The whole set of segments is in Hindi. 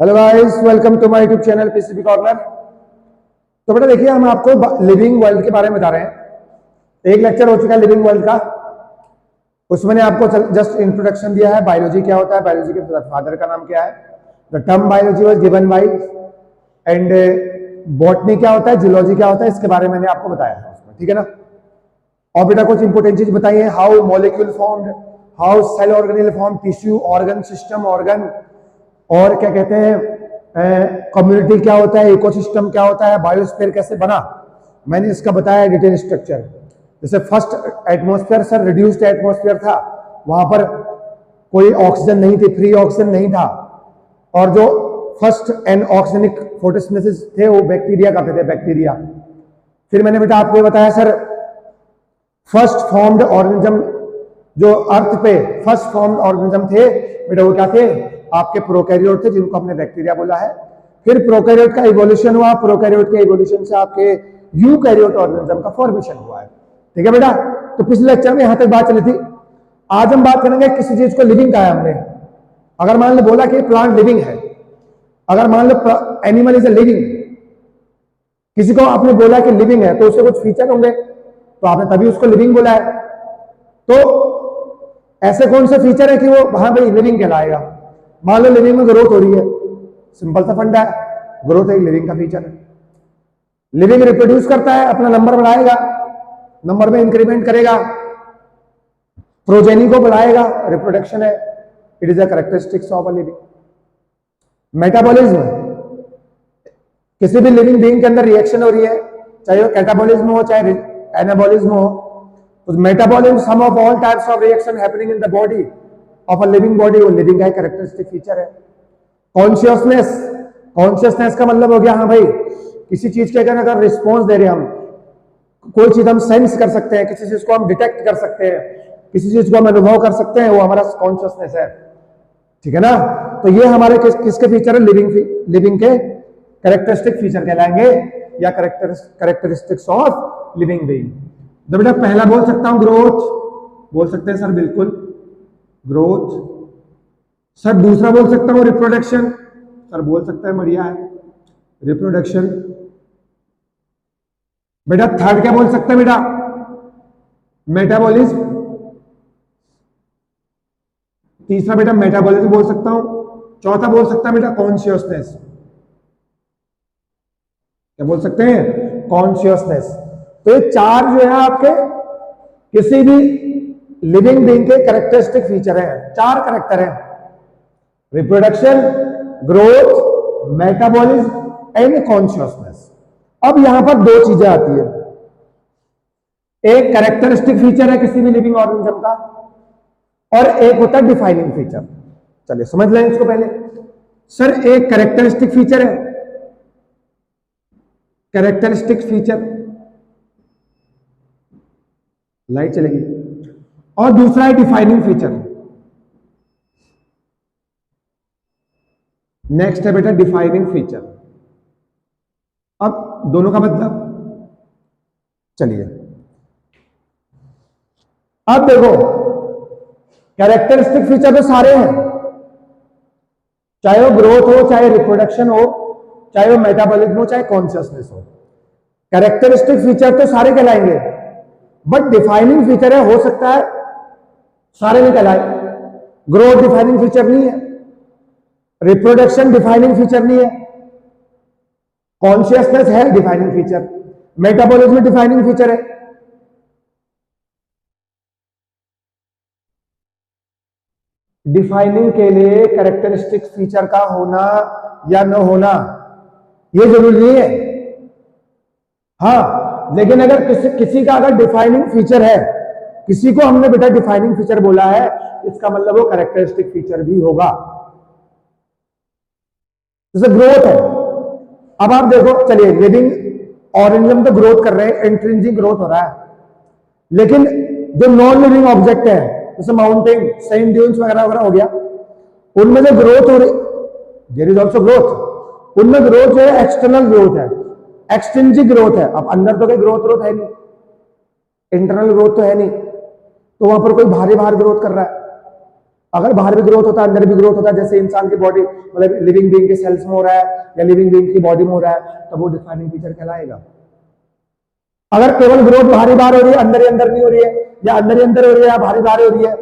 Hello guys, welcome to my YouTube channel PCB corner. तो बेटा देखिए, हम आपको लिविंग वर्ल्ड के बारे में बता रहे हैं। एक लेक्चर हो चुका है लिविंग वर्ल्ड का, उसमें मैंने आपको जस्ट इंट्रोडक्शन दिया है। बायोलॉजी क्या होता है, बायोलॉजी के फादर का नाम क्या है, the term biology was given by, and botany क्या होता है, जियोलॉजी क्या होता है, इसके बारे में मैंने आपको बताया है उसमें, ठीक है ना। और बेटा कुछ इंपोर्टेंट चीज बताइए, how molecule formed, how cell organelle form, tissue, organ, system, organ, और क्या कहते हैं कम्युनिटी क्या होता है, इकोसिस्टम क्या होता है, बायोस्फीयर कैसे बना, मैंने इसका बताया डिटेल स्ट्रक्चर। जैसे first atmosphere sir reduced atmosphere था, वहां पर कोई ऑक्सीजन नहीं थी, फ्री ऑक्सीजन नहीं था, और जो फर्स्ट एन ऑक्सीजनिक फोटोसिंथेसिस थे वो बैक्टीरिया करते थे, बैक्टीरिया। फिर मैंने बेटा आपको बताया सर फर्स्ट फॉर्म्ड ऑर्गेनिज्म, जो अर्थ पे फर्स्ट फॉर्म्ड ऑर्गेनिज्म थे बेटा वो क्या थे, आपके प्रोकैरियोट थे, जिनको हमने बैक्टीरिया बोला है। फिर प्रोकैरियोट का इवोल्यूशन हुआ, प्रोकैरियोट के इवोल्यूशन से आपके यूकैरियोट ऑर्गेनिज्म का फॉर्मेशन हुआ है, ठीक है बेटा। तो पिछले लेक्चर में यहां तक बात चली थी। आज हम बात करेंगे किसी चीज को लिविंग कहा है हमने। अगर मान लो बोला कि प्लांट लिविंग है, अगर मान लो एनिमल इज ए लिविंग, किसी को आपने बोला कि लिविंग है तो उससे कुछ फीचर होंगे, तो आपने तभी उसको लिविंग बोला है। तो ऐसे कौन से फीचर है कि वो हाँ भाई लिविंग कहलाएगा। मान लो लिविंग में ग्रोथ हो रही है, सिंपल सा फंडा है, ग्रोथ एक लिविंग का फीचर है। लिविंग रिप्रोड्यूस करता है, अपना नंबर बढ़ाएगा, नंबर में इंक्रीमेंट करेगा, प्रोजेनी को बढ़ाएगा, रिप्रोडक्शन है, it is a characteristics of a living. Metabolism, किसी भी लिविंग बीइंग के अंदर रिएक्शन हो रही है, चाहे वो कैटाबॉलिज्म हो चाहे एनाबॉलिज्म हो, तो metabolism sum of all types of reaction happening in the body of a living body, वो लिविंग का कैरेक्टरिस्टिक फीचर है। कॉन्शियसनेस, कॉन्शियसनेस का मतलब हो गया हाँ भाई किसी चीज के अगर रिस्पॉन्स दे रहे हैं हम, कोई चीज हम सेंस कर सकते हैं, किसी चीज को हम डिटेक्ट कर सकते हैं, किसी चीज को हम अनुभव कर सकते हैं, वो हमारा कॉन्शियसनेस है, ठीक है ना। तो ये हमारे किसके फीचर है, लिविंग के कैरेक्टरिस्टिक फीचर कहलाएंगे, या कैरेक्टरिस्टिक्स ऑफ लिविंग बीइंग। तो बेटा पहला बोल सकता हूं ग्रोथ, बोल सकते हैं सर बिल्कुल ग्रोथ। सर दूसरा बोल सकता हूं रिप्रोडक्शन, सर बोल सकते हैं, बढ़िया है रिप्रोडक्शन। बेटा थर्ड क्या बोल सकते हैं बेटा, मेटाबॉलिज्म। तीसरा बेटा मेटाबॉलिज्म बोल सकता हूं। चौथा बोल सकता है बेटा कॉन्शियसनेस, क्या बोल सकते हैं, कॉन्शियसनेस। तो ये चार जो है आपके किसी भी लिविंग बीइंग के कैरेक्टरिस्टिक फीचर हैं, चार कैरेक्टर हैं, reproduction, growth, metabolism and consciousness. अब यहां पर दो चीजें आती है, एक कैरेक्टरिस्टिक फीचर है किसी भी लिविंग ऑर्गेनिज्म का, और एक होता है डिफाइनिंग फीचर। चलिए समझ लें इसको पहले। सर एक कैरेक्टरिस्टिक फीचर है, कैरेक्टरिस्टिक फीचर, लाइट चलेगी, और दूसरा है डिफाइनिंग फीचर। नेक्स्ट है बेटा डिफाइनिंग फीचर। अब दोनों का मतलब, चलिए अब देखो, कैरेक्टरिस्टिक फीचर तो सारे हैं, चाहे वो ग्रोथ हो, चाहे रिप्रोडक्शन हो, चाहे वो मेटाबॉलिज्म हो, चाहे कॉन्शियसनेस हो, कैरेक्टरिस्टिक फीचर तो सारे कहलाएंगे। बट डिफाइनिंग फीचर है, हो सकता है सारे नहीं कहलाए। ग्रोथ डिफाइनिंग फीचर नहीं है, रिप्रोडक्शन डिफाइनिंग फीचर नहीं है, कॉन्शियसनेस है defining feature, metabolism defining feature है। डिफाइनिंग के लिए कैरेक्टरिस्टिक फीचर का होना या न होना ये जरूरी नहीं है, हाँ, लेकिन अगर किसी का अगर डिफाइनिंग फीचर है, किसी को हमने बेटा डिफाइनिंग फीचर बोला है, इसका मतलब वो कैरेक्टरिस्टिक फीचर भी होगा। जैसे ग्रोथ है, अब आप देखो, चलिए लिविंग ऑर्गेनिज्म तो ग्रोथ कर रहे हैं, इंट्रिंसिक ग्रोथ हो रहा है, लेकिन जो नॉन लिविंग ऑब्जेक्ट है जैसे माउंटेन, सैंड ड्यून्स वगैरह वगैरह हो गया, उनमें जो ग्रोथ हो रही, देयर इज ऑल्सो ग्रोथ, उनमें ग्रोथ जो है एक्सटर्नल ग्रोथ है, एक्सट्रिंसिक ग्रोथ है। अब अंदर तो कोई ग्रोथ है नहीं, इंटरनल ग्रोथ तो है नहीं, तो वहां पर कोई भारी बाहर ग्रोथ कर रहा है, अगर बाहर भी ग्रोथ होता है अंदर भी ग्रोथ होता है, जैसे इंसान की बॉडी मतलब लिविंग बीइंग के सेल्स में हो रहा है या लिविंग बीइंग की बॉडी में हो रहा है, तो वो डिफाइनिंग फीचर कहलाएगा। अगर केवल ग्रोथ बाहर ही बाहर हो रही है, अंदर ही अंदर नहीं हो रही है, या अंदर ही अंदर हो रही है या बाहर ही बाहर हो रही है,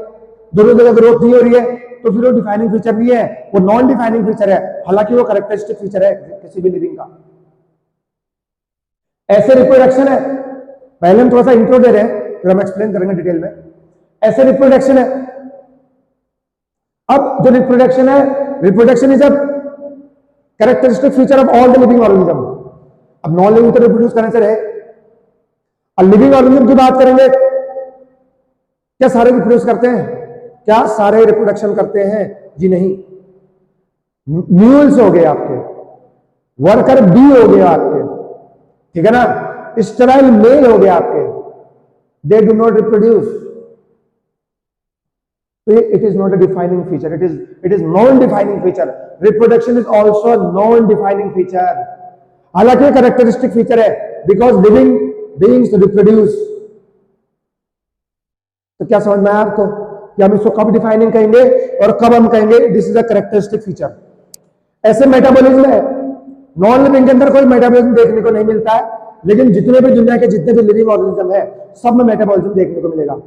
दोनों जगह ग्रोथ नहीं हो रही है, तो फिर वो डिफाइनिंग फीचर नहीं है, वो नॉन डिफाइनिंग फीचर है, हालांकि वो कैरेक्टरिस्टिक फीचर है किसी भी लिविंग का। ऐसे रिप्रोडक्शन है, पहले हम थोड़ा सा इंट्रो दे रहे हैं फिर हम एक्सप्लेन करेंगे डिटेल में। ऐसे रिप्रोडक्शन है। अब जो रिप्रोडक्शन है, reproduction is a characteristic feature of all the living organism. अब नॉन लिविंग तो रिप्रोड्यूस करने से रहे, अब लिविंग ऑर्गेनिज्म की बात करेंगे, क्या सारे रिप्रोड्यूस करते हैं? क्या सारे रिप्रोडक्शन करते हैं? जी नहीं। म्यूल्स हो गए आपके, वर्कर बी हो गए आपके, ठीक है ना, स्टेराइल मेल हो गए आपके, they do not reproduce. It is not a defining feature. It is non-defining feature. Reproduction is also a non-defining feature. हालांकि कैरेक्टरिस्टिक फीचर है, because living beings reproduce. तो क्या समझ में आया आपको कि हम इसको कब डिफाइनिंग कहेंगे और कब हम कहेंगे this is a characteristic feature? ऐसे मेटाबॉलिज्म है, नॉन लिविंग के अंदर कोई मेटाबॉलिज्म देखने को नहीं मिलता है, लेकिन जितने भी दुनिया के जितने भी लिविंग ऑर्गेनिज्म है सब में मेटाबॉलिज्म देखने को मिलेगा।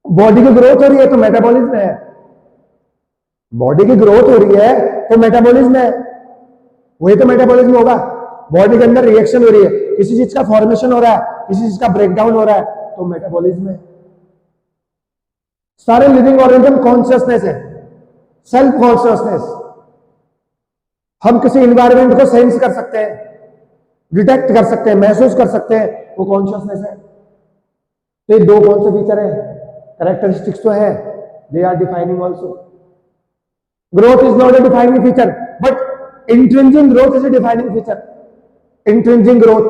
बॉडी की ग्रोथ हो रही है तो मेटाबॉलिज्म है, बॉडी की ग्रोथ हो रही है तो मेटाबॉलिज्म है, वही तो मेटाबॉलिज्म होगा। बॉडी के अंदर रिएक्शन हो रही है, किसी चीज का फॉर्मेशन हो रहा है, किसी चीज का ब्रेकडाउन हो रहा है, तो मेटाबॉलिज्म है। सारे लिविंग ऑर्गेनिज्म कॉन्शियसनेस है, सेल्फ कॉन्शियसनेस। हम किसी इन्वायरमेंट को सेंस कर सकते हैं, डिटेक्ट कर सकते हैं, महसूस कर सकते हैं, वो कॉन्शियसनेस है। तो ये दो कौन से फीचर है? कैरेक्टरिस्टिक्स तो है, they are defining also. Growth is not a defining feature, but intrinsic growth is a defining feature. Intrinsic growth,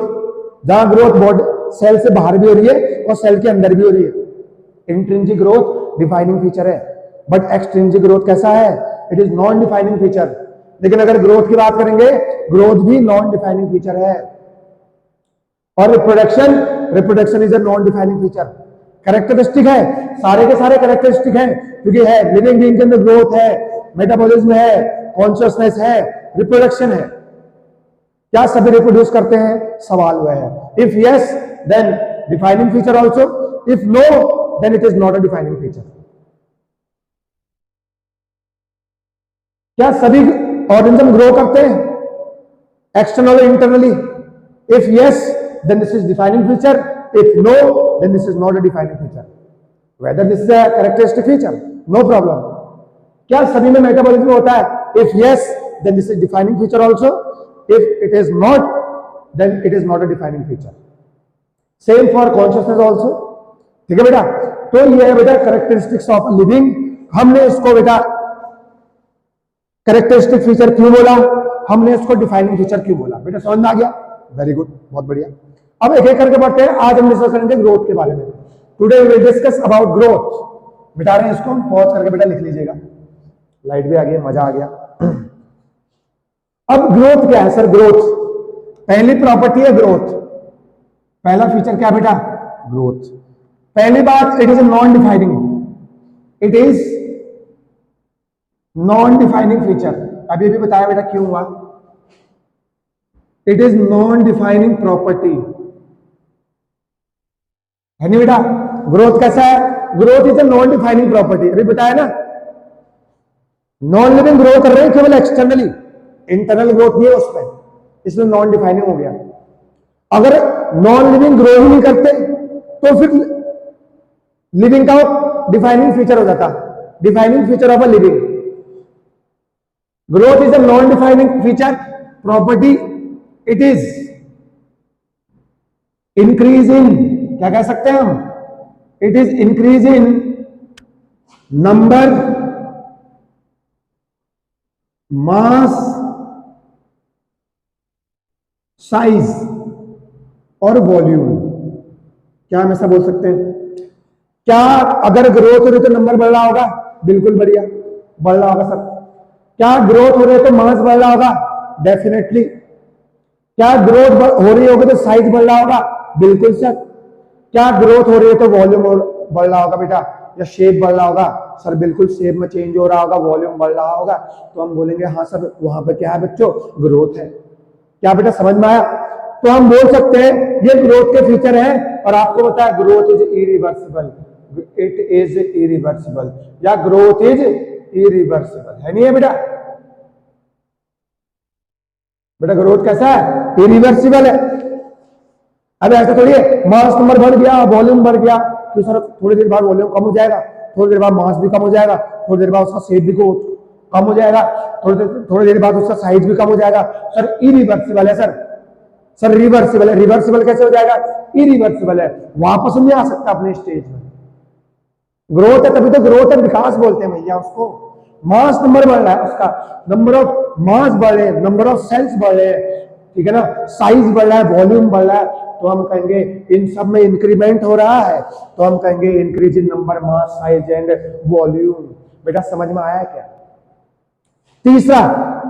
जहां ग्रोथ बॉडी सेल से बाहर भी हो रही है और सेल के अंदर भी हो रही है, इंट्रिंसिक ग्रोथ डिफाइनिंग फीचर है। बट एक्सट्रिंसिक ग्रोथ कैसा है? It is non defining feature. लेकिन अगर ग्रोथ की बात करेंगे, ग्रोथ भी नॉन डिफाइनिंग फीचर है। और reproduction is a non defining feature. Characteristic है, सारे के सारे कैरेक्टरिस्टिक है, क्योंकि है लिविंग बीइंग के अंदर ग्रोथ है, मेटाबॉलिज्म है, कॉन्शियसनेस है, रिप्रोडक्शन है। क्या सभी रिप्रोड्यूस करते हैं? सवाल वह है। If yes then defining feature also, if no then it is not a defining feature. क्या सभी ऑर्गेनिज्म ग्रो करते हैं externally internally? If yes then this is defining feature, if no then this is not a defining feature. Whether this is a characteristic feature, no problem. क्या सभी में मेटाबॉलिज्म होता है? if yes then this is defining feature also, if it is not then it is not a defining feature. Same for consciousness also. ठीक है बेटा? तो ये है बेटा characteristics of living। हमने इसको बेटा कैरेक्टरिस्टिक फीचर क्यों बोला, हमने इसको डिफाइनिंग फीचर क्यों बोला? बेटा समझ में आ गया? वेरी गुड, बहुत बढ़िया। अब एक एक करके बढ़ते हैं। आज हम डिस्कस करेंगे ग्रोथ के बारे में। Today we will discuss about growth. मिटा रहे हैं इसको, पॉज करके बेटा लिख लीजिएगा। लाइट भी आ गई, मजा आ गया। अब ग्रोथ क्या है सर? ग्रोथ पहली प्रॉपर्टी है ग्रोथ। पहला फीचर क्या बेटा? ग्रोथ। पहली बात, it is non defining, it is non defining feature. अभी भी बताया बेटा क्यों हुआ। It is non defining property है नहीं बेटा? ग्रोथ कैसा है? Growth is a non defining property. अभी बताया ना, नॉन लिविंग ग्रो कर रहे हैं केवल एक्सटर्नली, इंटरनल ग्रोथ नहीं है उसमें, इसलिए नॉन डिफाइनिंग हो गया। अगर नॉन लिविंग ग्रो ही नहीं करते तो फिर लिविंग का डिफाइनिंग फीचर हो जाता। Defining feature of a living, growth is a non defining feature property. It is increase in, क्या कह सकते हैं हम? It is increase in number, mass, size और वॉल्यूम। क्या हम ऐसा बोल सकते हैं? क्या अगर ग्रोथ हो रही तो नंबर बढ़ रहा होगा? बिल्कुल बढ़िया, बढ़ रहा होगा सर। क्या ग्रोथ हो रही है तो मास बढ़ रहा होगा? डेफिनेटली। क्या ग्रोथ हो रही होगी तो साइज बढ़ रहा होगा? बिल्कुल सर। क्या ग्रोथ हो रही है तो वॉल्यूम बढ़ रहा होगा बेटा, या शेप बढ़ रहा होगा? सर बिल्कुल शेप में चेंज हो रहा होगा, वॉल्यूम बढ़ रहा होगा, तो हम बोलेंगे हाँ सर वहां पर क्या है बच्चों, ग्रोथ है। क्या बेटा समझ में आया? तो हम बोल सकते हैं ये ग्रोथ के फीचर है, और आपको पता है growth is irreversible, it is irreversible, या ग्रोथ इज इरिवर्सिबल है, नहीं है बेटा? बेटा ग्रोथ कैसा है? इरिवर्सिबल है। अब ऐसा थोड़ी है मास नंबर बढ़ गया, वॉल्यूम बढ़ गया, तो सर थोड़ी देर बाद वॉल्यूम कम हो जाएगा, थोड़ी देर बाद मास भी कम हो जाएगा, थोड़ी देर बाद उसका शेप भी कम हो जाएगा, थोड़ी देर बाद उसका साइज भी कम हो जाएगा। सर इरिवर्सिबल है सर रिवर्सिबल है। रिवर्सिबल कैसे हो जाएगा? इरिवर्सिबल है, वापस नहीं आ सकता अपने स्टेज में। ग्रोथ है तभी तो ग्रोथ है, विकास बोलते हैं भैया उसको। मास नंबर बढ़ रहा है, उसका नंबर ऑफ मास बढ़ रहे, नंबर ऑफ सेल्स बढ़ रहे, ठीक है ना, साइज बढ़ रहा है, वॉल्यूम बढ़ रहा है, तो हम कहेंगे इन सब में इंक्रीमेंट हो रहा है, तो हम कहेंगे increase in number, mass, size and volume. बेटा समझ में आया क्या? तीसरा,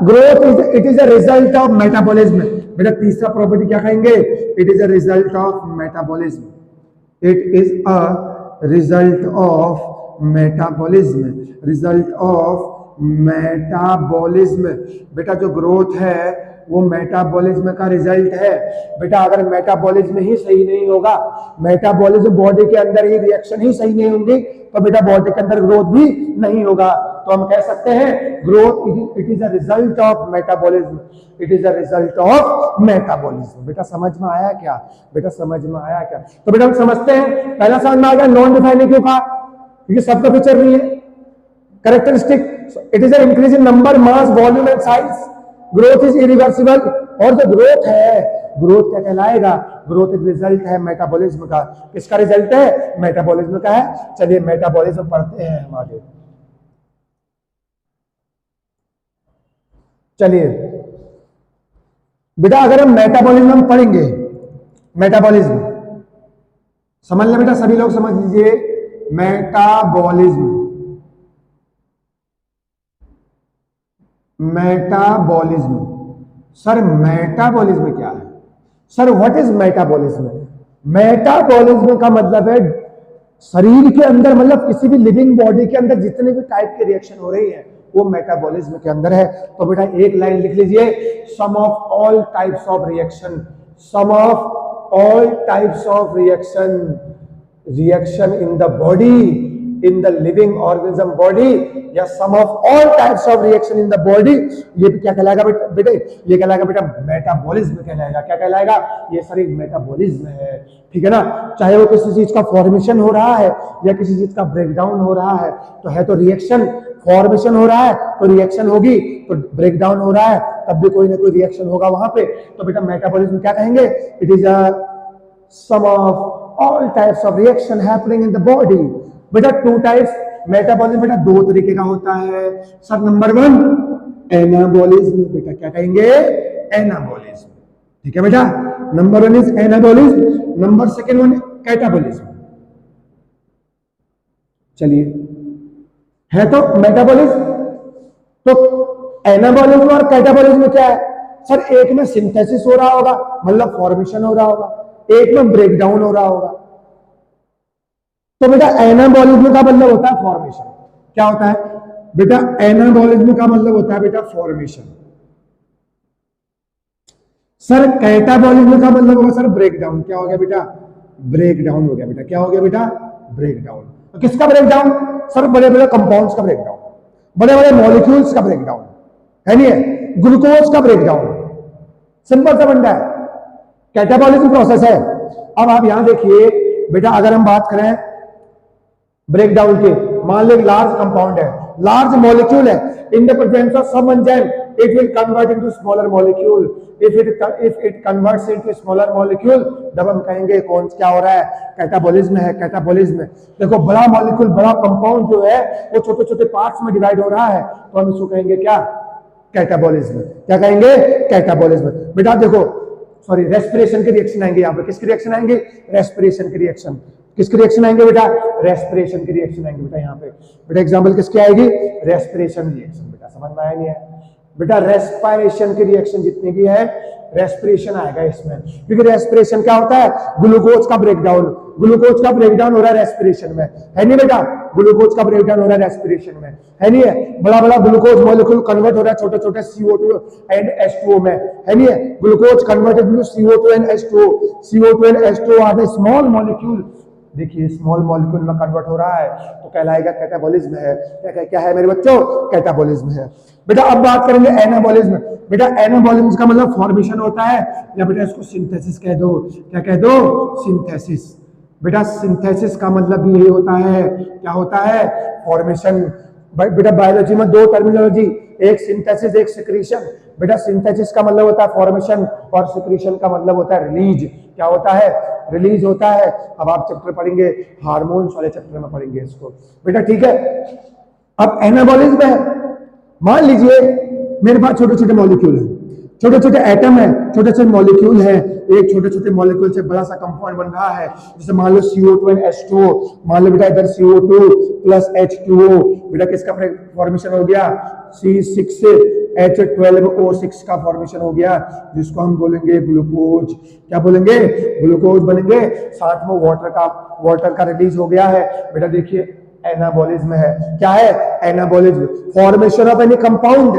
growth it is a result of metabolism. बेटा तीसरा प्रॉपर्टी क्या कहेंगे? It is a result of metabolism, it is a result of metabolism, result of metabolism. बेटा जो ग्रोथ है वो मेटाबॉलिज्म का रिजल्ट है। बेटा अगर मेटाबॉलिज्म ही सही नहीं होगा, मेटाबॉलिज्म बॉडी के अंदर ही रिएक्शन ही सही नहीं होंगी, तो बेटा बॉडी के अंदर ग्रोथ भी नहीं होगा। तो हम कह सकते हैं growth it is a result of metabolism, it is a result of metabolism. बेटा समझ में आया क्या? बेटा समझ में आया क्या? तो बेटा हम समझते हैं, पहला समझ में आ गया नॉन डिफाइनिंग क्यों कहा, क्योंकि सबका फीचर नहीं है। Characteristic, it is a increase in number, mass, volume and size. Growth is irreversible, और जो ग्रोथ है, ग्रोथ क्या कहलाएगा? ग्रोथ एक रिजल्ट है मेटाबॉलिज्म का। किसका रिजल्ट है? मेटाबॉलिज्म का है। चलिए मेटाबॉलिज्म पढ़ते हैं हम आगे। चलिए बेटा अगर हम मेटाबॉलिज्म पढ़ेंगे, मेटाबॉलिज्म समझ ले बेटा, सभी लोग समझ लीजिए, मेटाबॉलिज्म, मेटाबॉलिज्म। सर मेटाबॉलिज्म क्या है? Sir what is metabolism? Metabolism का मतलब है शरीर के अंदर, मतलब किसी भी लिविंग बॉडी के अंदर जितने भी टाइप के रिएक्शन हो रही है वो मेटाबॉलिज्म के अंदर है। तो बेटा एक लाइन लिख लीजिए, sum of all types of reaction, sum of all types of reaction, reaction in the body, in the living organism body, या sum of all types of reaction in the body, ये भी क्या कहलाएगा बेटे? ये कहलाएगा बेटा मेटाबॉलिज्म कहलाएगा। क्या कहलाएगा? ये सारी मेटाबॉलिज्म है, ठीक है ना। चाहे वो किसी चीज का फॉर्मेशन हो रहा है या किसी चीज का ब्रेकडाउन हो रहा है, तो है तो रिएक्शन। फॉर्मेशन हो रहा है तो रिएक्शन होगी, तो ब्रेकडाउन हो रहा है तब भी कोई ना कोई रिएक्शन होगा वहां पे। तो बेटा मेटाबॉलिज्म क्या कहेंगे? It is a sum of all types of reaction happening in the body. बेटा टू टाइप्स मेटाबॉलिज्म बेटा दो तरीके का होता है। सर नंबर वन एनाबॉलिज्म, बेटा क्या कहेंगे? एनाबॉलिज्म, ठीक है बेटा। Number one is anabolism, number second one catabolism. चलिए है तो मेटाबॉलिज्म, तो एनाबॉलिज्म और कैटाबॉलिज्म क्या है? सर एक में सिंथेसिस हो रहा होगा, मतलब फॉर्मेशन हो रहा होगा, एक में ब्रेकडाउन हो रहा होगा। तो बेटा एनाबॉलिज्म का मतलब होता है फॉर्मेशन। क्या होता है बेटा? एनाबॉलिज्म का मतलब होता है बेटा फॉर्मेशन। सर कैटाबॉलिज्म का मतलब होगा सर ब्रेकडाउन। क्या हो गया बेटा? ब्रेकडाउन हो गया बेटा। क्या हो गया बेटा? ब्रेकडाउन। तो किसका ब्रेकडाउन? सर बड़े बड़े कंपाउंड्स का ब्रेकडाउन, बड़े बड़े मॉलिक्यूल्स का ब्रेकडाउन है, नहीं है? ग्लूकोज का ब्रेकडाउन, सिंपल सा बंदा है, कैटाबॉलिज्म प्रोसेस है। अब आप यहां देखिए बेटा, अगर हम बात करें ब्रेकडाउन के, मान लो लार्ज कंपाउंड है, लार्ज मॉलिक्यूल है, in the presence of some enzyme it will convert into smaller molecule, if it converts into smaller molecule, जब हम कहेंगे कौन क्या हो रहा है? कैटाबॉलिज्म है, कैटाबॉलिज्म। देखो बड़ा मॉलिक्यूल, बड़ा कंपाउंड जो है वो छोटे छोटे पार्ट्स में डिवाइड हो रहा है, तो हम इसको कहेंगे क्या? कैटाबॉलिज्म। क्या कहेंगे? कैटाबॉलिज्म। बेटा देखो सॉरी, रेस्पिरेशन के रिएक्शन आएंगे यहाँ पे। किसके रिएक्शन आएंगे? रेस्पिरेशन के रिएक्शन। किसके रिएक्शन आएंगे बेटा? रेस्पिरेशन के रिएक्शन आएंगे बेटा यहाँ पे। बेटा एग्जांपल किसकी आएगी? Respiration reaction. बेटा समझ में आया नहीं है बेटा? रेस्पिरेशन की रिएक्शन जितनी भी है रेस्पिरेशन आएगा इसमें, क्योंकि रेस्पिरेशन क्या होता है? ग्लूकोज का ब्रेकडाउन हो रहा है रेस्पिरेशन में, है नहीं बेटा? ग्लूकोज का ब्रेकडाउन हो रहा है रेस्पिरेशन में, है नहीं है? बड़ा बड़ा ग्लूकोज मॉलिक्यूल कन्वर्ट हो रहा है छोटे छोटे CO2 एंड H2O में, है नहीं है? Glucose converted to CO2 and H2O, CO2 and H2O are the small molecule. देखिए स्मॉल मॉलिक्यूल में कन्वर्ट हो रहा है तो कहलाएगा कैटाबॉलिज्म है। क्या है मेरे बच्चों? कैटाबॉलिज्म है। बेटा अब बात करेंगे एनाबॉलिज्म। बेटा एनाबॉलिज्म का मतलब फॉर्मेशन होता है, या बेटा इसको सिंथेसिस कह दो। क्या कह दो? सिंथेसिस। बेटा सिंथेसिस का मतलब भी यही होता है, क्या होता है? फॉर्मेशन। बेटा बायोलॉजी में दो टर्मिनोलॉजी, एक सिंथेसिस एक सिक्रीशन। बेटा सिंथेसिस का मतलब होता है फॉर्मेशन और सिक्रीशन का मतलब होता है रिलीज। क्या होता है? रिलीज होता है। अब आप चैप्टर पढ़ेंगे हार्मोन्स वाले चैप्टर में पढ़ेंगे इसको बेटा, ठीक है? अब एनाबॉलिज्म है, मान लीजिए मेरे पास छोटे छोटे मॉलिक्यूल है, छोटे छोटे एटम है, छोटे छोटे मॉलिक्यूल है, एक छोटे छोटे मॉलिक्यूल से बड़ा सा कंपाउंड बन रहा है, जैसे मान लो CO2 एंड H2O। मान लो बेटा इधर CO2 प्लस H2O, बेटा किसका फॉर्मेशन हो गया? C6H12O6 का फॉर्मेशन हो गया, जिसको हम बोलेंगे ग्लूकोज। क्या बोलेंगे? ग्लूकोज बनेंगे। साथ में वाटर का रिलीज हो गया है। बेटा देखिए एनाबॉलिज्म है। क्या है? Anabolism, formation of any compound.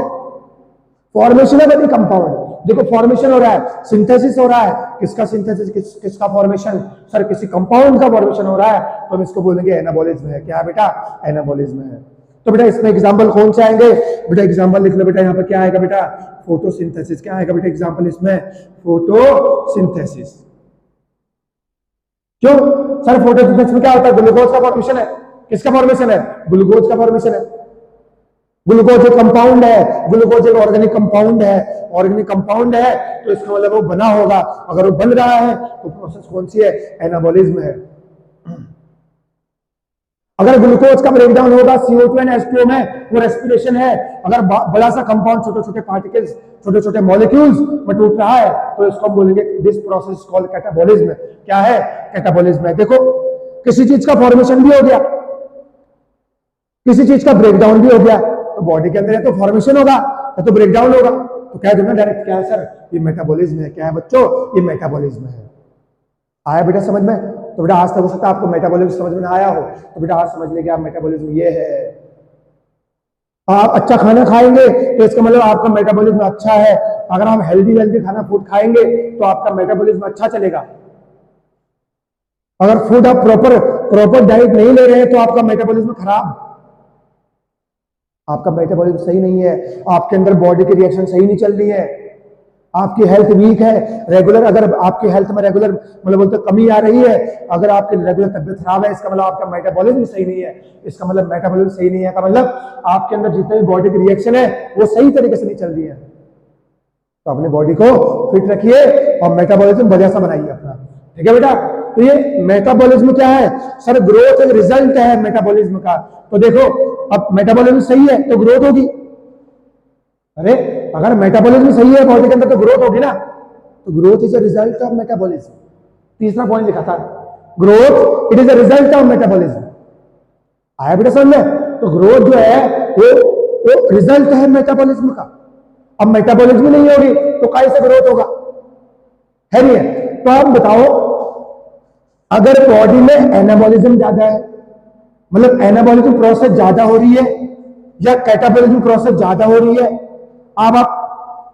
Formation of any compound. देखो फॉर्मेशन हो रहा है, सिंथेसिस हो रहा है। किसका सिंथेसिस? किसका फॉर्मेशन? सर किसी कंपाउंड का फॉर्मेशन हो रहा है, तो हम इसको बोलेंगे एनाबॉलिज्म है। क्या है बेटा? एनाबॉलिज्म है। तो बेटा इसमें एग्जांपल कौन से आएंगे? बेटा एग्जांपल लिख लो बेटा, यहाँ पर क्या आएगा बेटा? फोटोसिंथेसिस। क्या आएगा बेटा एग्जांपल इसमें? फोटोसिंथेसिस। क्यों सर? फोटोसिंथेसिस में क्या होता है? ग्लूकोज का फॉर्मेशन है। किसका फॉर्मेशन है? ग्लूकोज का फॉर्मेशन है। ग्लूकोज एक कंपाउंड है, ग्लूकोज एक ऑर्गेनिक कंपाउंड है। ऑर्गेनिक कंपाउंड है तो इसका मतलब वो बना होगा। अगर वो बन रहा है तो प्रोसेस कौन सी है? एनाबॉलिज्म है। अगर ग्लूकोज का ब्रेकडाउन होगा CO2 एंड H2O में, वो रेस्पिरेशन है। अगर बड़ा सा कंपाउंड छोटे छोटे पार्टिकल्स, छोटे छोटे मॉलिक्यूल्स में टूट रहा है, तो इसको हम बोलेंगे दिस प्रोसेस कॉल्ड कैटाबॉलिज्म। क्या है? कैटाबॉलिज्म है। देखो किसी चीज का फॉर्मेशन भी हो गया, किसी चीज का ब्रेकडाउन भी हो गया, तो बॉडी के अंदर है तो फॉर्मेशन होगा या तो ब्रेकडाउन होगा, तो कह दो ना डायरेक्ट क्या है सर? ये मेटाबॉलिज्म है। क्या है बच्चों? ये मेटाबॉलिज्म है। आया बेटा समझ में? तो बेटा आज तक हो सकता है आपको मेटाबॉलिज्म समझ में ना आया हो, तो बेटा आज समझ लेंगे आप मेटाबॉलिज्म ये है। आप अच्छा खाना खाएंगे तो इसका मतलब आपका मेटाबॉलिज्म अच्छा है। अगर आप हेल्दी खाना फूड खाएंगे तो आपका मेटाबॉलिज्म अच्छा चलेगा। अगर फूड आप प्रॉपर डाइट नहीं ले रहे हैं तो आपका मेटाबॉलिज्म खराब, आपका मेटाबॉलिज्म सही नहीं है, आपके अंदर बॉडी की रिएक्शन सही नहीं चल रही है, आपकी हेल्थ वीक है। रेगुलर अगर आपकी हेल्थ में रेगुलर मतलब बोलते कमी आ रही है, अगर आपकी रेगुलर तबियत खराब है, इसका मतलब आपका मेटाबॉलिज्म सही नहीं है। इसका मतलब मेटाबॉलिज्म सही नहीं है का मतलब आपके अंदर जितने भी बॉडी की रिएक्शन है वो सही तरीके से नहीं चल रही है। तो अपनी बॉडी को फिट रखिए और मेटाबॉलिज्म बढ़िया सा बनाइए अपना, ठीक है बेटा? तो ये मेटाबॉलिज्म क्या है सर? ग्रोथ एक रिजल्ट है मेटाबॉलिज्म का। तो देखो अब मेटाबॉलिज्म सही है तो ग्रोथ होगी। अरे अगर मेटाबॉलिज्म सही है बॉडी के अंदर तो ग्रोथ होगी ना, तो growth is a result of metabolism. तीसरा पॉइंट लिखा था, growth it is a result of metabolism. आया बेटा समझ में? तो ग्रोथ जो है वो रिजल्ट है मेटाबॉलिज्म का। अब मेटाबॉलिज्म नहीं होगी तो कैसे ग्रोथ होगा? है नहीं है? तो आप बताओ अगर बॉडी में एनाबॉलिज्म ज्यादा है, मतलब एनाबॉलिज्म प्रोसेस ज्यादा हो रही है या कैटाबॉलिज्म प्रोसेस ज्यादा हो रही है, आप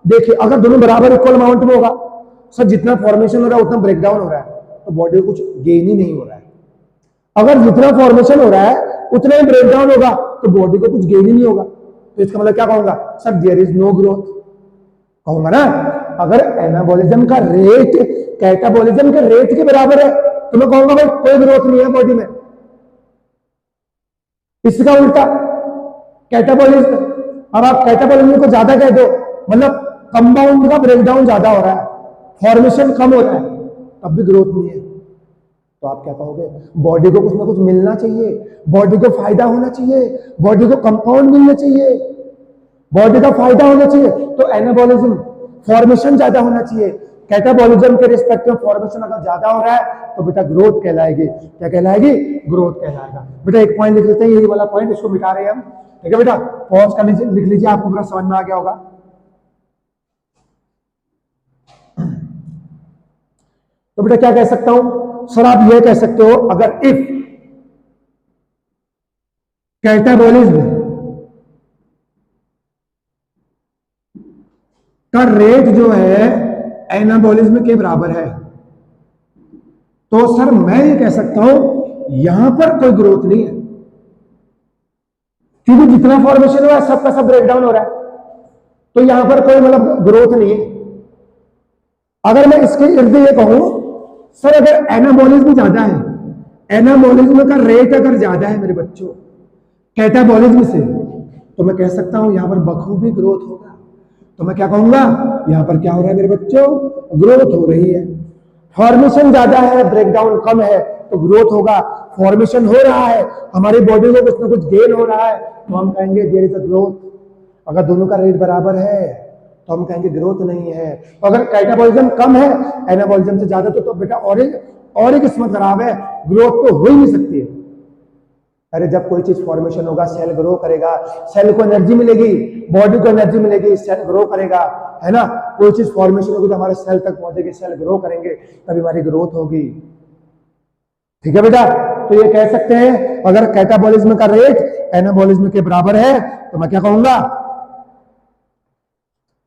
देखिए अगर दोनों बराबर इक्वल अमाउंट में होगा, सर जितना फॉर्मेशन हो रहा है उतना ब्रेकडाउन हो रहा है, तो बॉडी को कुछ गेन ही नहीं हो रहा है। अगर जितना फॉर्मेशन हो रहा है उतना ही ब्रेकडाउन होगा तो बॉडी को कुछ गेन ही नहीं होगा। तो इसका मतलब क्या कहूंगा sir? There is no growth कहूंगा ना। अगर एनाबॉलिज्म का रेट कैटाबॉलिज्म के रेट के बराबर है तो मैं कहूंगा भाई कोई ग्रोथ नहीं है बॉडी में। इसका उल्टा कैटाबॉलिज्म, अब आप कैटाबॉलिज्म को ज्यादा कह दो मतलब कंपाउंड का ब्रेकडाउन ज्यादा हो रहा है, फॉर्मेशन कम हो रहा है, तब भी ग्रोथ नहीं है। तो आप क्या कहोगे? बॉडी को कुछ ना कुछ मिलना चाहिए, बॉडी को फायदा होना चाहिए, बॉडी को कंपाउंड मिलना चाहिए, बॉडी का फायदा होना चाहिए। तो एनाबॉलिज्म फॉर्मेशन ज्यादा होना चाहिए, कैटाबॉलिज्म के रिस्पेक्ट में फॉर्मेशन अगर ज्यादा हो रहा है तो बेटा ग्रोथ कहलाएगी। क्या कहलाएगी? ग्रोथ कहलाएगा। बेटा एक पॉइंट लिख लेते हैं, यही वाला पॉइंट, इसको मिटा रहे हैं हम। ठीक है बेटा, पॉज कर लीजिए, लिख लीजिए, आपको पूरा समझ में आ गया होगा। तो बेटा क्या कह सकता हूं सर, आप ये कह सकते हो अगर इफ कैटाबॉलिज्म का रेट जो है एनाबॉलिज्म के बराबर है, तो सर मैं ये कह सकता हूं यहां पर कोई ग्रोथ नहीं है, क्योंकि जितना फॉर्मेशन हुआ है सबका सब ब्रेकडाउन हो रहा है, तो यहां पर कोई मतलब ग्रोथ नहीं है। अगर मैं इसके इर्द ये कहूं सर अगर एनाबॉलिज्म ज्यादा है, एनाबॉलिज्म का रेट अगर ज्यादा है मेरे बच्चों कैटाबॉलिज्म से, तो मैं कह सकता हूं यहां पर बखूबी ग्रोथ होगा। तो मैं क्या कहूंगा, यहां पर क्या हो रहा है मेरे बच्चों, ग्रोथ हो रही है। फॉर्मेशन ज्यादा है, ब्रेकडाउन कम है, तो ग्रोथ होगा। फॉर्मेशन हो रहा है, हमारी बॉडी में कुछ ना कुछ गेन हो रहा है, तो हम कहेंगे देयर इज अ ग्रोथ। अगर दोनों का रेट बराबर है तो हम कहेंगे ग्रोथ नहीं है। तो अगर कैटाबॉलिज्म कम है एनाबॉलिज्म से ज्यादा, तो बेटा और एक किस्मत खराब है, ग्रोथ तो हो ही नहीं सकती है। अरे जब कोई चीज फॉर्मेशन होगा सेल ग्रो करेगा, सेल को एनर्जी मिलेगी, बॉडी को एनर्जी मिलेगी, सेल ग्रो करेगा, है ना। कोई चीज फॉर्मेशन होगी तो हमारे सेल तक पहुंचेगी, सेल ग्रो करेंगे, तभी हमारी ग्रोथ होगी। ठीक है बेटा, तो ये कह सकते हैं अगर कैटाबॉलिज्म का रेट एनाबॉलिज्म के बराबर है, तो मैं क्या कहूंगा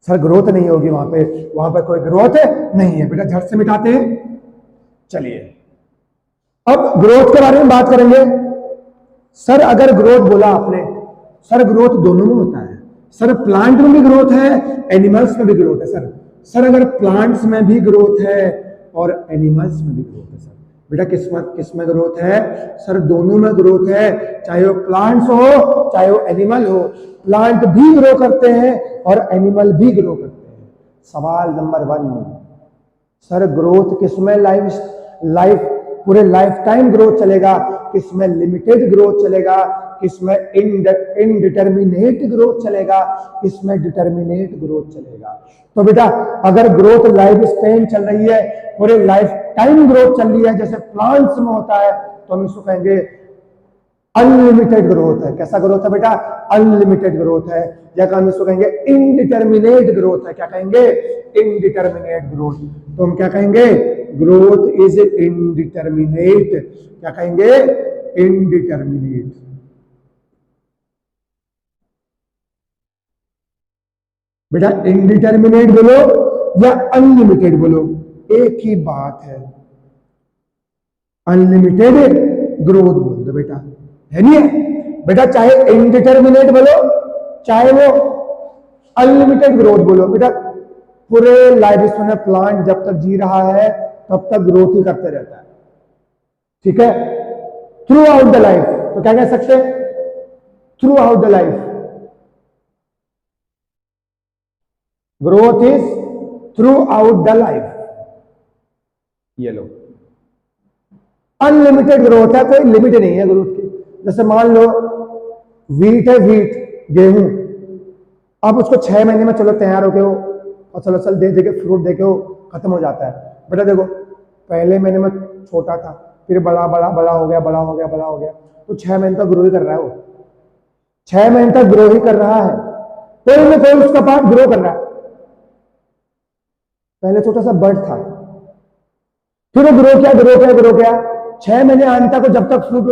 सर ग्रोथ नहीं होगी, वहां पे कोई ग्रोथ नहीं है। बेटा झट से मिटाते हैं। चलिए अब ग्रोथ के बारे में बात करेंगे। सर अगर ग्रोथ बोला आपने, सर ग्रोथ दोनों में होता है। सर प्लांट में भी ग्रोथ है, एनिमल्स में भी ग्रोथ है। सर अगर प्लांट्स में भी ग्रोथ है और एनिमल्स में भी ग्रोथ है, सर बेटा किस में ग्रोथ है, सर दोनों में ग्रोथ है। चाहे वो प्लांट्स हो चाहे वो एनिमल हो, प्लांट भी ग्रो करते हैं और एनिमल भी ग्रो करते हैं। सवाल नंबर 1, सर ग्रोथ किसमें लाइफ पूरे लाइफ टाइम ग्रोथ चलेगा, किसमें लिमिटेड ग्रोथ चलेगा, किसमें इनडिटर्मिनेट ग्रोथ चलेगा, किसमें डिटर्मिनेट ग्रोथ चलेगा। तो बेटा अगर ग्रोथ लाइफ स्पेन चल रही है, पूरे लाइफ टाइम ग्रोथ चल रही है, जैसे प्लांट्स में होता है, तो हम इसको कहेंगे अनलिमिटेड ग्रोथ है। कैसा ग्रोथ है बेटा, अनलिमिटेड ग्रोथ है। या हम इसको कहेंगे इनडिटर्मिनेट ग्रोथ है। क्या कहेंगे, इनडिटर्मिनेट ग्रोथ। तो हम क्या कहेंगे, ग्रोथ इज इनडिटर्मिनेट। क्या कहेंगे, इनडिटर्मिनेट। बेटा इनडिटर्मिनेट बोलो या अनलिमिटेड बोलो, एक ही बात है। अनलिमिटेड ग्रोथ बोल दो बेटा, है नहीं है बेटा, चाहे इनडिटर्मिनेट बोलो चाहे वो अनलिमिटेड ग्रोथ बोलो। बेटा पूरे लाइफ स्पेन में प्लांट जब तक जी रहा है तब तक ग्रोथ ही करते रहता है, ठीक है, थ्रू आउट द लाइफ। तो क्या कह सकते हैं, through out the life growth is through out the life. ये लो अनलिमिटेड ग्रोथ है, कोई लिमिट नहीं है ग्रोथ की। जैसे मान लो वीट है, वीट गेहूं, अब उसको 6 महीने में चलो तैयार हो गए हो और चलो दे के फ्रूट दे के वो खत्म हो जाता है। बेटा देखो पहले महीने में छोटा था, फिर बड़ा हो गया, तो 6 महीने तक ग्रो ही कर रहा है वो, 6 महीने तक ग्रो ही कर रहा है, कोई ना कोई उसका पार्ट ग्रो कर रहा है। पहले छोटा सा बर्ड था, फिर वो ग्रो किया 6 महीने आने को, जब तक फ्रूट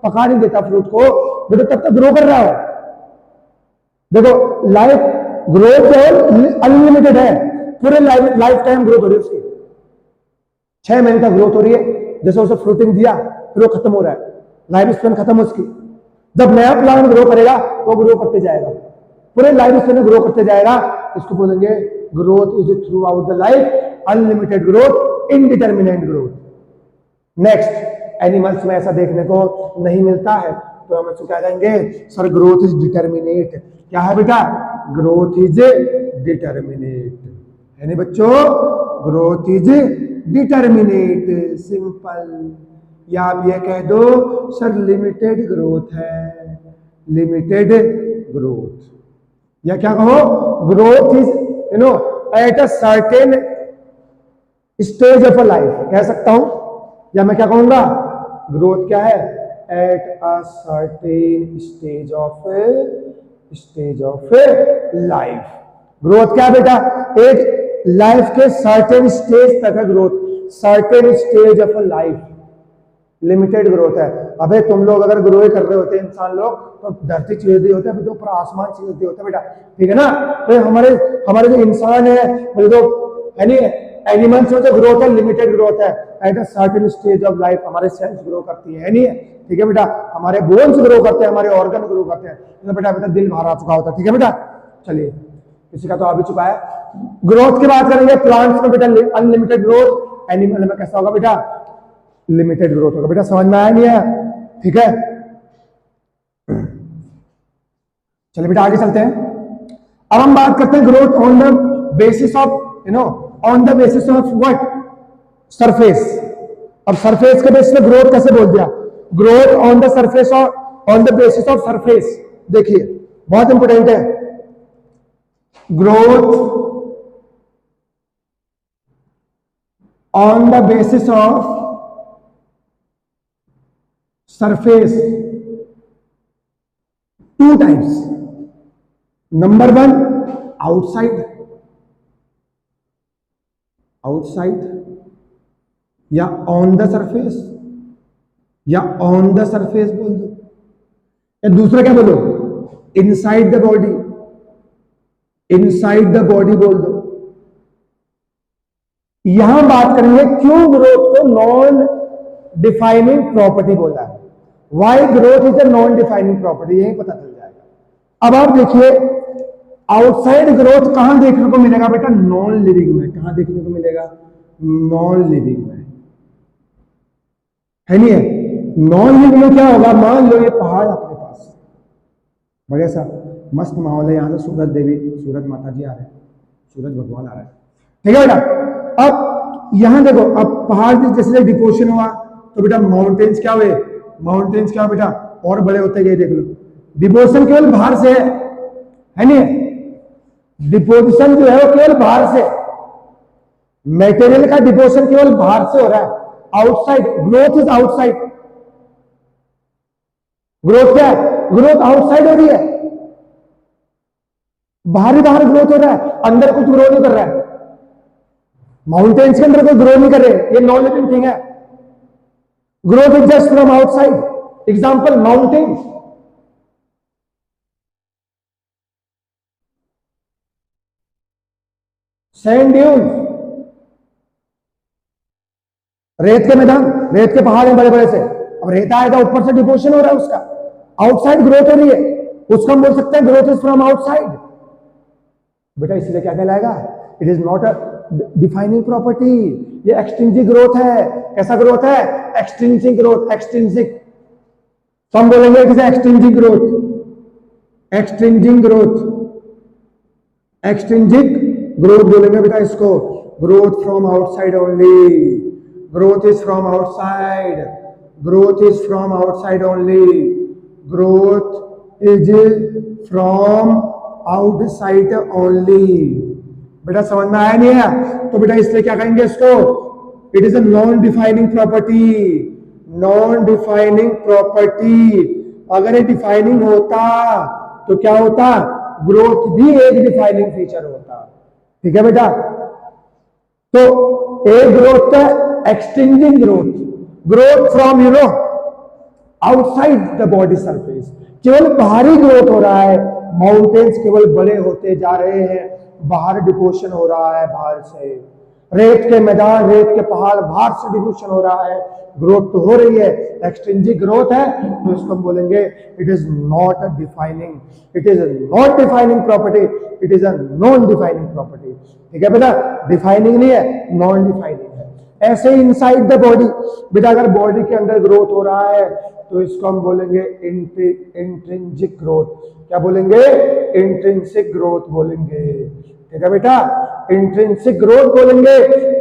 पका नहीं देता फ्रूट को, बेटा तब तक ग्रो कर रहा है। देखो लाइफ ग्रोथ अनलिमिटेड है, पूरे लाइफ टाइम ग्रोथ हो रही है उसकी, 6 महीने तक ग्रोथ हो रही है। जैसे उसे फ्रूटिंग दिया फिर वो खत्म हो रहा है, लाइफ स्पेन खत्म उसकी। जब नया प्लांट ग्रो करेगा वो ग्रो करते जाएगा, पूरे लाइफ स्पेन में ग्रो करते जाएगा। इसको बोलेंगे growth is through out the life, unlimited growth, indeterminate growth. Next animals में ऐसा देखने को नहीं मिलता है, तो हम इसको क्या कहेंगे, सर ग्रोथ इज डिटर्मिनेट। क्या है बेटा, ग्रोथ इज डिटर्मिनेट, है नहीं बच्चों, ग्रोथ इज डिटर्मिनेट, सिंपल। या आप ये कह दो सर लिमिटेड ग्रोथ है, लिमिटेड ग्रोथ। या क्या कहो, growth is at a certain stage of a life, कह सकता हूं। या मैं क्या कहूंगा, ग्रोथ क्या है, at a certain stage of life. Growth क्या बेटा? एक लाइफ के सर्टेन स्टेज तक है growth, certain stage of life, limited growth है। अबे तुम लोग अगर ग्रो कर रहे होते इंसान लोग तो धरती चीज दी होता है, तो ऊपर आसमान चीज दी होता है बेटा, ठीक है ना। तो हमारे जो इंसान है, जो है नहीं एनिमल्स में जो ग्रोथ है लिमिटेड ग्रोथ है, at a certain stage of life हमारे सेल्स ग्रो करती है नहीं है, ठीक है बेटा। हमारे बोन्स ग्रो करते हैं, हमारे ऑर्गन ग्रो करते हैं, तो बेटा दिल बाहर आ चुका होता है, ठीक है बेटा। चलिए किसी का तो आ भी चुका है। ग्रोथ की बात करेंगे, प्लांट्स में बेटा अनलिमिटेड ग्रोथ, एनिमल में कैसा होगा बेटा? लिमिटेड ग्रोथ होगा। बेटा समझ में आया नहीं है? ठीक है, चलिए बेटा आगे चलते हैं। अब हम बात करते हैं growth on the basis of on the basis of what? Surface. अब सरफेस के बेसिस पे ग्रोथ कैसे बोल दिया? ग्रोथ ऑन द सरफेस और on the basis of surface. देखिए बहुत इंपोर्टेंट है, growth on the basis of surface, two types. Number one, outside या ऑन द सरफेस, या ऑन द सरफेस बोल दो, या दूसरा क्या बोलो? Inside the body, inside the body बोल दो। यहां बात करेंगे क्यों ग्रोथ को नॉन डिफाइनिंग प्रॉपर्टी बोला है, why growth is a non defining property, यही पता चल जाएगा। अब आप देखिए आउटसाइड ग्रोथ कहां देखने को मिलेगा बेटा? नॉन लिविंग में। कहां देखने को मिलेगा? नॉन लिविंग में, है नहीं है? नॉन लिविंग में क्या होगा? मान लो ये पहाड़ अपने पास, बढ़िया सा मस्त माहौल है, यहां से सूरज देवी, सूरज माता जी आ रहे हैं, सूरज भगवान आ रहे हैं, ठीक है बेटा। अब यहां देखो, अब पहाड़ जैसे डिपोजिशन हुआ तो बेटा माउंटेन्स क्या हुए? माउंटेन्स क्या बेटा? और बड़े होते गए, देख लो। डिपोजिशन केवल बाहर से है नहीं? डिपोजिशन जो है वो केवल बाहर से, मटेरियल का डिपोजिशन केवल बाहर से हो रहा है, outside. Growth is outside. Growth क्या है? ग्रोथ आउटसाइड हो रही है, बाहर ग्रोथ हो रहा है, अंदर कुछ ग्रो नहीं कर रहा है। माउंटेन्स के अंदर कोई ग्रो नहीं कर रहे, ये नॉन लिविंग थिंग है। Growth is just from outside. Example mountains, sand dunes, रेत के मैदान, रेत के पहाड़ हैं बड़े बड़े से। अब रेत आएगा, ऊपर से डिपोजिशन हो रहा है, उसका आउटसाइड ग्रोथ हो रही है, उसको हम बोल सकते हैं ग्रोथ इज फ्रॉम आउटसाइड। बेटा इसलिए क्या कहलाएगा? It is not a defining property, ये एक्सट्रिंसिक ग्रोथ है। कैसा ग्रोथ है? Extrinsic growth, extrinsic. तो हम बोलेंगे it is extrinsic growth, extrinsic growth, extrinsic growth बोलेंगे बेटा इसको। Growth from outside only, growth is from outside, growth is from outside only, growth is from outside only. बेटा समझ में आया नहीं है? तो बेटा इसलिए क्या कहेंगे इसको? It is a non defining property, non defining property. अगर ये डिफाइनिंग होता तो क्या होता? ग्रोथ भी एक डिफाइनिंग फीचर होता, ठीक है बेटा। तो एक ग्रोथ का extending growth, growth from outside the body surface, केवल बाहरी ग्रोथ हो रहा है। माउंटेन्स केवल बड़े होते जा रहे हैं, बाहर डिपोजिशन हो रहा है, बाहर से रेत के मैदान, रेत के पहाड़, बाहर से डिपोजिशन हो रहा है, ग्रोथ तो हो रही है, एक्सटेंसिव ग्रोथ है। तो इसको हम बोलेंगे it is not a defining, it is not defining property, it is a non defining property, ठीक है बेटा। डिफाइनिंग नहीं है, नॉन डिफाइनिंग है। ऐसे ही इनसाइड द बॉडी, बेटा अगर बॉडी के अंदर ग्रोथ हो रहा है तो इसको हम बोलेंगे इंट्रिंसिक ग्रोथ। क्या बोलेंगे? इंट्रिंसिक ग्रोथ बोलेंगे, ठीक है बेटा। इंट्रिंसिक ग्रोथ बोलेंगे,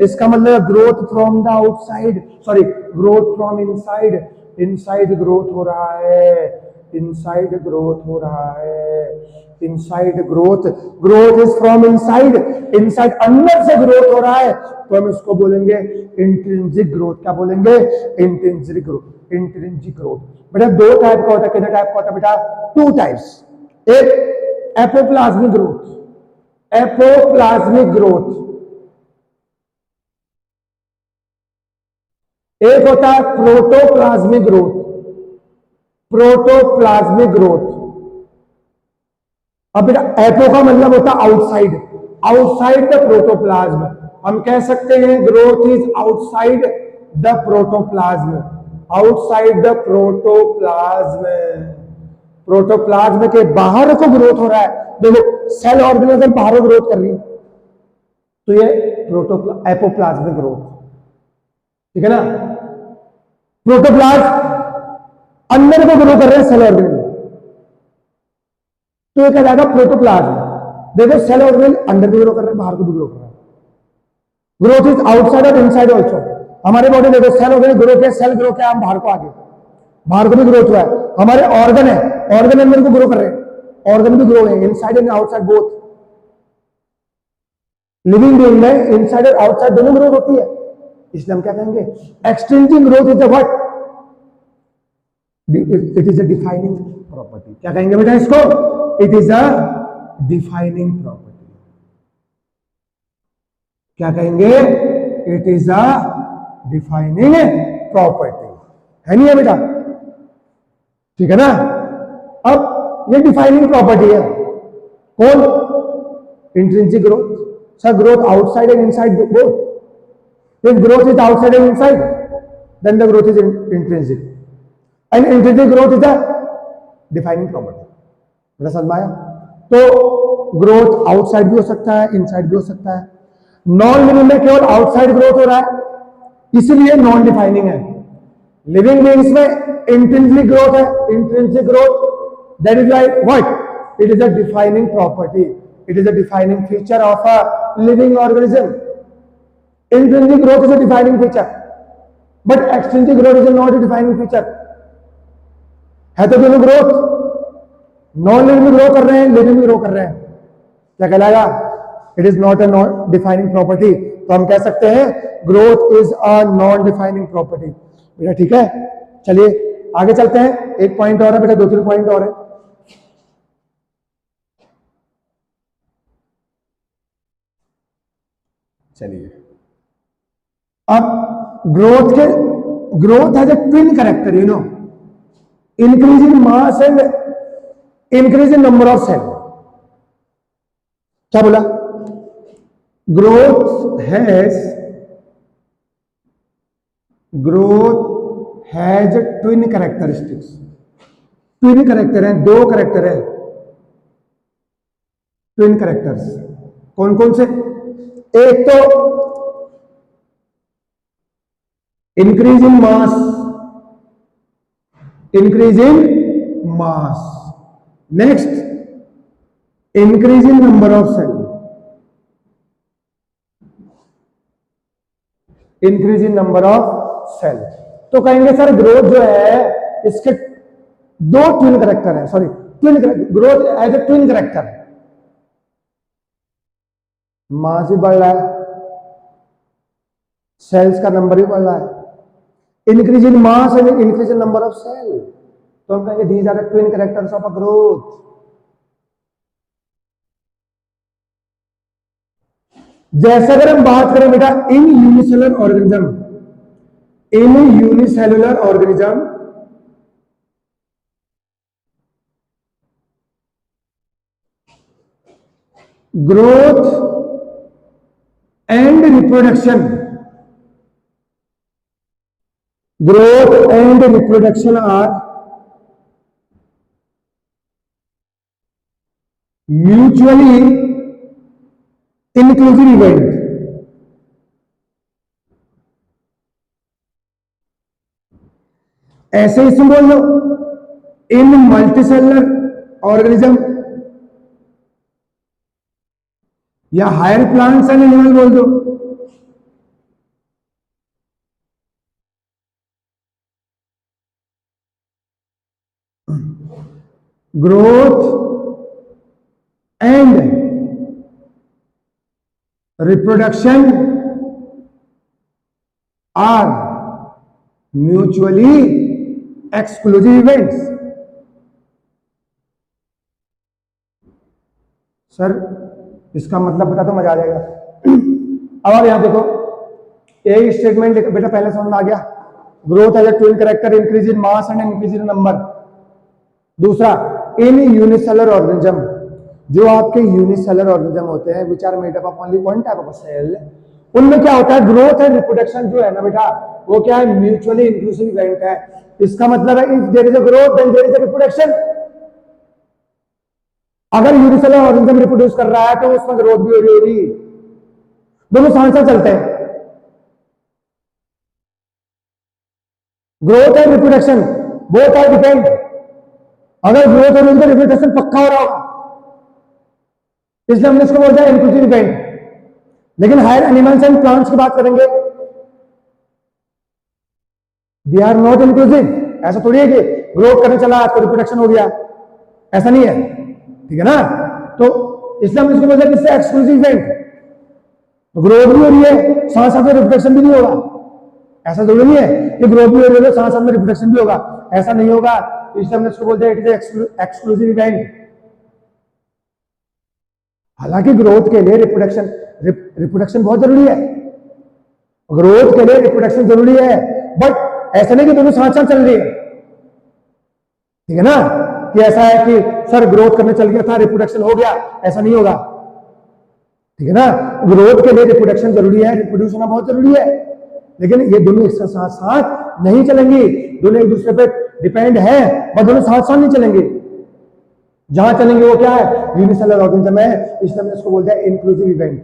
इसका मतलब growth from the outside, sorry growth from inside. Inside growth हो रहा है, इनसाइड ग्रोथ हो रहा है, inside growth, growth is from inside, inside अंदर से ग्रोथ हो रहा है, तो हम इसको बोलेंगे इंट्रिंसिक ग्रोथ। क्या बोलेंगे? Intrinsic growth, intrinsic growth. बेटा दो टाइप का होता है, कितने टाइप का होता है बेटा? Two types. एक एपोप्लाज्मिक ग्रोथ, एपोप्लाज्मिक ग्रोथ, एक होता है प्रोटोप्लाज्मिक ग्रोथ, प्रोटोप्लाज्मिक ग्रोथ। अब बेटा एपो का मतलब होता है आउटसाइड, आउटसाइड द प्रोटोप्लाज्म। हम कह सकते हैं growth is outside the protoplasm, outside the protoplasm. Protoplasm के बाहर को ग्रोथ हो रहा है। देखो सेल ऑर्गेनिज्म बाहर ग्रोथ कर रही है, तो ये एपोप्लाज्मिक ग्रोथ, ठीक है ना। प्रोटोप्लाज्म अंदर को ग्रो कर रहे हैं सेल ऑर्गेनिज्म, तो ये कहलाएगा प्रोटोप्लाज्म। देखो सेल ऑर्गेनिज्म अंदर भी ग्रो कर रहे हैं, बाहर को भी ग्रो कर रहे हैं। ग्रोथ इज आउटसाइड और इनसाइड ऑल्सो। हमारे बॉडी देखो सेल ऑर्गेनिज्म ग्रो किया, सेल ग्रो किया, हम बाहर को आगे, बाहर को भी ग्रोथ हुआ है। हमारे ऑर्गन है, ऑर्गन अंदर को ग्रो कर रहे हैं, ऑर्गन भी ग्रो है, inside and outside both. Living being में इनसाइड और आउटसाइड दोनों ग्रोथ होती है, इसलिए हम क्या कहेंगे? Extensive growth is the what? It is a defining property. क्या कहेंगे बेटा इसको? It is a defining property. क्या कहेंगे? It is a defining property. है नहीं है बेटा? ठीक है ना। अब ये डिफाइनिंग प्रॉपर्टी है कौन? Intrinsic growth. Sir growth outside and inside both. If growth is outside and inside, then the growth is intrinsic, and intrinsic growth is a defining property. मेरा समझ में आया? तो ग्रोथ आउटसाइड भी हो सकता है, इनसाइड भी हो सकता है। नॉन लिविंग में केवल आउटसाइड ग्रोथ हो रहा है, इसलिए नॉन डिफाइनिंग है। लिविंग बीइंग्स में इंट्रिंसिक ग्रोथ है, intrinsic growth, that is like what? It is a defining property, it is a defining feature of a living organism. Intrinsic growth is a defining feature, but extrinsic growth is not a defining feature. है तो दोनों ग्रोथ, नॉन लिविंग ग्रो कर रहे हैं, लिविंग ग्रो कर रहे हैं, क्या कहलाएगा? It is not a non defining property. तो हम कह सकते हैं growth is a non defining property. बेटा ठीक है, चलिए आगे चलते हैं। एक पॉइंट और है बेटा, दो तीन पॉइंट और है। चलिए अब growth has a twin character, you know, increase in mass and increase in number of cell. क्या बोला? Growth has twin characteristics. Twin character है, दो कैरेक्टर है, ट्विन कैरेक्टर्स। कौन कौन से? एक तो increase in mass, increase in mass. Next increase in number of cell, increase in number of cell. तो कहेंगे सर ग्रोथ जो है इसके दो ट्विन कैरेक्टर है, sorry twin growth as a twin character. Mass भी बढ़ रहा है, सेल्स का नंबर भी बढ़ रहा है, increase in mass and increase in number of cell. तो हम कहेंगे these are the twin characters of a growth. जैसे अगर हम बात करें बेटा in unicellular organism, in unicellular organism growth and reproduction, growth and reproduction are mutually inclusive event. ऐसे ही सिंबल लो, इन मल्टीसेलुलर ऑर्गेनिज्म या हायर प्लांट्स एंड एनिमल बोल दो, growth and reproduction are mutually exclusive events. Sir इसका मतलब बता तो मजा आ जाएगा। अब आप यहां देखो, एक स्टेटमेंट बेटा पहले समझ में आ गया, growth as a twin character, increase in mass and increase in number. दूसरा, इन यूनिसेलर ऑर्गेनिज्म, जो आपके यूनिसेलर ऑर्गेनिज्म होते हैं which are made up of only one type of cell, उनमें क्या होता है, ग्रोथ एंड रिप्रोडक्शन जो है ना बेटा, वो क्या है, म्यूचुअली इंक्लूसिव इवेंट है। इसका मतलब है if there is a growth then there is a reproduction. अगर यूनिसेलर ऑर्गेनिज्म रिप्रोड्यूस कर रहा है तो उसमें ग्रोथ भी हो रही होगी, दोनों साथ साथ चलते हैं। Growth and reproduction both are depend. अगर ग्रोथ हो रही है तो रिप्रोडक्शन पक्का हो रहा होगा, इसलिए हमने इसको बोलते हैं इंक्लूसिव इवेंट। लेकिन हायर एनिमल्स एंड प्लांट्स की बात करेंगे, दे आर नॉट इंक्लूसिव। ऐसा थोड़ी है कि ग्रोथ करने चला तो रिप्रोडक्शन हो गया, ऐसा नहीं है, ठीक है ना। तो इसलिए हम इसको बोलते हैं किससे, एक्सक्लूसिव इवेंट। ग्रोथ भी हो रही है साथ साथ में रिप्रोडक्शन भी नहीं होगा, ऐसा जरूरी नहीं है कि ग्रोथ भी हो रही है साथ साथ में रिप्रोडक्शन भी होगा, ऐसा नहीं होगा। इसलिए हमने इसको बोलते हैं इट इज एक्सक्लूसिव इवेंट। हालांकि ग्रोथ के लिए रिप्रोडक्शन बहुत जरूरी है, ग्रोथ के लिए रिप्रोडक्शन जरूरी है, बट ऐसा नहीं कि दोनों साथ साथ चल रही है, ठीक है ना। कि ऐसा है कि सर ग्रोथ करने चल गया था रिप्रोडक्शन हो गया, ऐसा नहीं होगा, ठीक है ना। ग्रोथ के लिए रिप्रोडक्शन जरूरी है, रिप्रोड्यूस होना बहुत जरूरी है, लेकिन ये दोनों एक साथ साथ नहीं चलेंगी, दोनों एक दूसरे पे डिपेंड है, पर दोनों साथ साथ नहीं चलेंगे। जहां चलेंगे वो क्या है, यूनिसेलर ऑर्गेनिज्म है, इसलिए हम इसको बोलते हैं इंक्लूसिव इवेंट,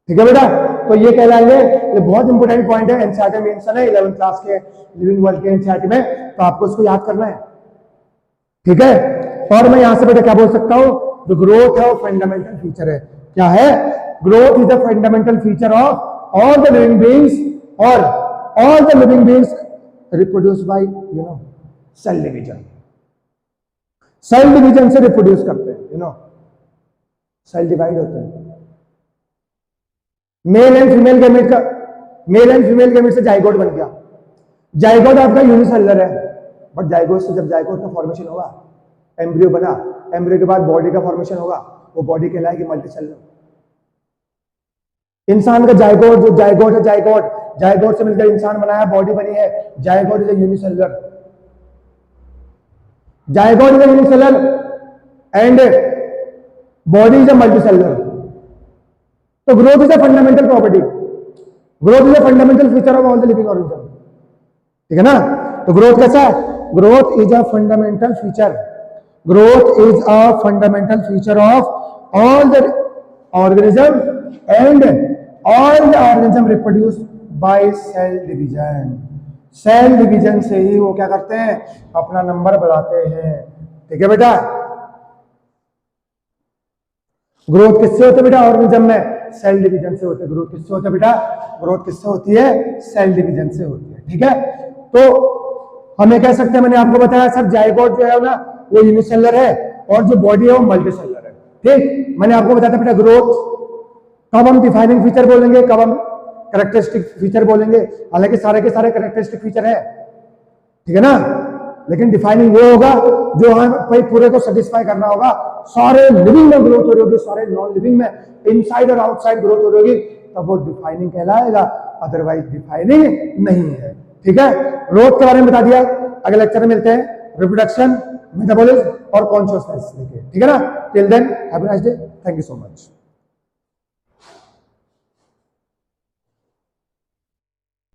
ठीक है बेटा। तो ये कहलाएंगे, ये बहुत इंपॉर्टेंट पॉइंट है, एनसीईआरटी में मेंशन है 11th क्लास के लिविंग वर्ल्ड के एनसीईआरटी में, तो आपको इसको याद करना है, ठीक है। और मैं यहां से बेटा क्या बोल सकता हूं, जो ग्रोथ है वो फंडामेंटल फीचर है। क्या है, growth is a fundamental feature of all the living beings, और all the living beings reproduce by cell division. Cell division से रिप्रोड्यूस करते हैं, सेल डिवाइड होते हैं। मेल एंड फीमेल गैमेट से जाइगोट बन गया। जाइगोट आपका यूनिसेलुलर है, बट जाइगोट से जब जाइगोट का फॉर्मेशन होगा, एम्ब्रियो बना, एम्ब्रियो के बाद बॉडी का फॉर्मेशन होगा, वो बॉडी कहलाएगी मल्टीसेलुलर। इंसान का जाइगोट, जो जाइगोट है, जाइगोट से मिलकर इंसान बनाया, बॉडी बनी है, zygote is unicellular. Zygote is unicellular and body is a multicellular. तो growth is a fundamental property, growth is a fundamental feature of all the living organism, ठीक है ना। तो ग्रोथ कैसा है, growth is a fundamental feature, growth is a fundamental feature of all the organism and all the organism reproduce by cell division. Cell division से ही वो क्या करते हैं, अपना नंबर बढ़ाते हैं, ठीक है बेटा। ग्रोथ किससे होते है बेटा ऑर्गेनिज्म में, सेल डिवीजन से होते हैं। ग्रोथ किससे होता है बेटा, ग्रोथ किससे होती है, सेल डिवीजन से होती है, ठीक है। तो हमें कह सकते हैं, मैंने आपको बताया सर जाइगोट जो है ना वो यूनिसेलुलर है, और जो बॉडी है वो मल्टीसेलुलर है, ठीक। मैंने आपको बताया था बेटा ग्रोथ कब हम डिफाइनिंग फीचर बोलेंगे, कब हम कैरेक्टरिस्टिक फीचर बोलेंगे। हालांकि सारे के सारे कैरेक्टरिस्टिक फीचर है, ठीक है ना, लेकिन डिफाइनिंग वो होगा जो हमें पूरे को सेटिस्फाई करना होगा। सारे लिविंग में ग्रोथ हो रही होगी, सारे नॉन लिविंग में इनसाइड और आउटसाइड ग्रोथ हो रही होगी, तब वो डिफाइनिंग कहलाएगा, अदरवाइज डिफाइनिंग नहीं है, ठीक है। ग्रोथ के बारे में बता दिया, अगले लेक्चर में मिलते हैं रिप्रोडक्शन, मेटाबॉलिज्म और कॉन्शियसनेस लेके, ठीक है ना। Till then have a nice day, thank you so much.